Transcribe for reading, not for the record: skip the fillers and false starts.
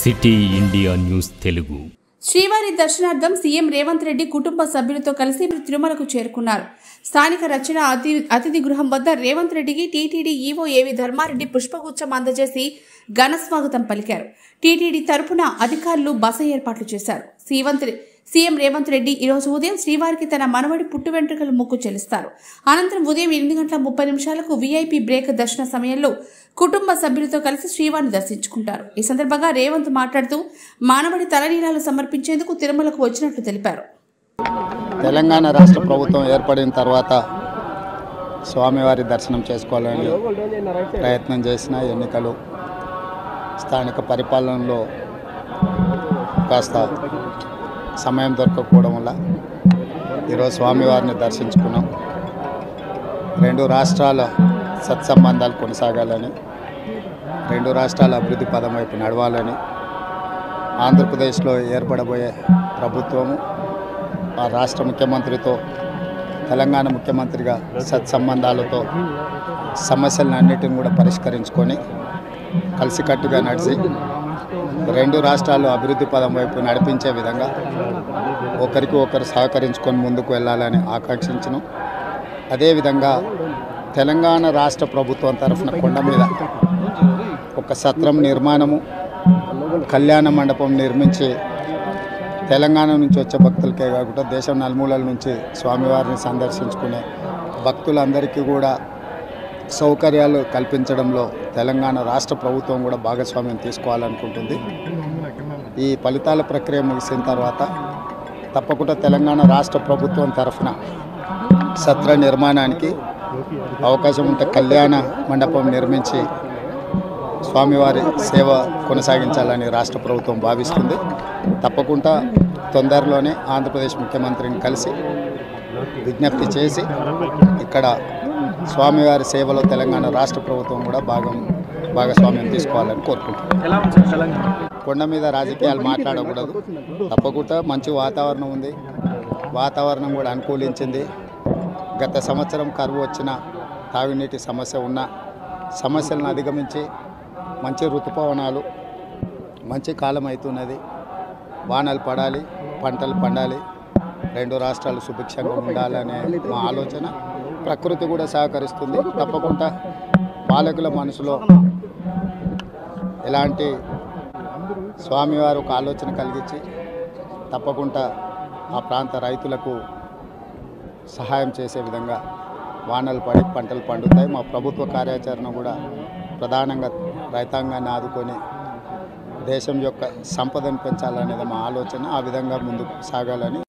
City India news Telugu. శ్రీవారి దర్శనార్థం CM Revanth Reddy కుటుంబ సభ్యులతో కలిసి తిరుమలకు చేరుకున్నారు. స్థానిక రచన అతిథి గృహం వద్ద రేవంత్ రెడ్డికి టీటీడీ ఈవో ఏవి ధర్మారెడ్డి పుష్పగుచ్చం అందజేసి ఘన స్వాగతం పలికారు. టీటీడీ తరపున అధికారులు బస ఏర్పాట్లు చేశారు. సీఎం రేవంత్ రెడ్డి ఈరోజు ఉదయం శ్రీవారికి తన మనవడి పుట్టు వెంట్రుకలు మొక్కు చెల్లిస్తారు. అనంతరం ఉదయం 8:30 వీఐపీ బ్రేక్ దర్శన సమయంలో కుటుంబ సభ్యులతో కలిసి శ్రీవారిని దర్శించుకుంటారు. ఈ సందర్భంగా రేవంత్ మాట్లాడుతూ మానవడి తలనీలాలు సమర్పించేందుకు తిరుమలకు వచ్చినట్లు తెలిపారు. తెలంగాణ రాష్ట్ర ప్రభుత్వం ఏర్పడిన తర్వాత స్వామివారి దర్శనం చేసుకోవాలని ప్రయత్నం చేసిన ఎన్నికలు స్థానిక పరిపాలనలో కాస్త సమయం దొరకకపోవడం వల్ల ఈరోజు స్వామివారిని దర్శించుకున్నాం. రెండు రాష్ట్రాల సత్సంబంధాలు కొనసాగాలని, రెండు రాష్ట్రాల అభివృద్ధి పదం వైపు నడవాలని, ఆంధ్రప్రదేశ్లో ఏర్పడబోయే ప్రభుత్వము ఆ రాష్ట్ర ముఖ్యమంత్రితో తెలంగాణ ముఖ్యమంత్రిగా సత్సంబంధాలతో సమస్యలన్నిటిని కూడా పరిష్కరించుకొని కలిసికట్టుగా నడిచి రెండు రాష్ట్రాలు అభివృద్ధి పదం వైపు నడిపించే విధంగా ఒకరికి ఒకరు సహకరించుకొని ముందుకు వెళ్ళాలని ఆకాంక్షించను. అదేవిధంగా తెలంగాణ రాష్ట్ర ప్రభుత్వం తరఫున కొండ మీద ఒక సత్రం నిర్మాణము, కళ్యాణ మండపం నిర్మించి తెలంగాణ నుంచి వచ్చే భక్తులకే కాకుండా దేశం నలుమూలల నుంచి స్వామివారిని సందర్శించుకునే భక్తులందరికీ కూడా సౌకర్యాలు కల్పించడంలో తెలంగాణ రాష్ట్ర ప్రభుత్వం కూడా భాగస్వామ్యం తీసుకోవాలనుకుంటుంది. ఈ ఫలితాల ప్రక్రియ ముగిసిన తర్వాత తప్పకుండా తెలంగాణ రాష్ట్ర ప్రభుత్వం తరఫున సత్ర నిర్మాణానికి అవకాశం ఉంటే కళ్యాణ మండపం నిర్మించి స్వామివారి సేవ కొనసాగించాలని రాష్ట్ర ప్రభుత్వం భావిస్తుంది. తప్పకుండా తొందరలోనే ఆంధ్రప్రదేశ్ ముఖ్యమంత్రిని కలిసి విజ్ఞప్తి చేసి ఇక్కడ స్వామివారి సేవలో తెలంగాణ రాష్ట్ర ప్రభుత్వం కూడా భాగస్వామ్యం తీసుకోవాలని కోరుకుంటున్నాం. కొండ మీద రాజకీయాలు మాట్లాడకూడదు. తప్పకుండా మంచి వాతావరణం ఉంది, వాతావరణం కూడా అనుకూలించింది. గత సంవత్సరం కరువు వచ్చిన, తాగునీటి సమస్య ఉన్న సమస్యలను అధిగమించి మంచి ఋతుపవనాలు, మంచి కాలం అవుతున్నది. వానలు పడాలి, పంటలు పండాలి, రెండు రాష్ట్రాలు సుభిక్షంగా ఉండాలనే మా ఆలోచన. ప్రకృతి కూడా సహకరిస్తుంది. తప్పకుండా పాలకుల మనసులో ఎలాంటి స్వామివారు ఒక ఆలోచన కలిగించి తప్పకుండా ఆ ప్రాంత రైతులకు సహాయం చేసే విధంగా వానలు పడి పంటలు పండుతాయి. మా ప్రభుత్వ కార్యాచరణ కూడా ప్రధానంగా రైతాంగాన్ని ఆదుకొని దేశం యొక్క సంపదను పెంచాలనేది మా ఆలోచన. ఆ విధంగా ముందుకు సాగాలని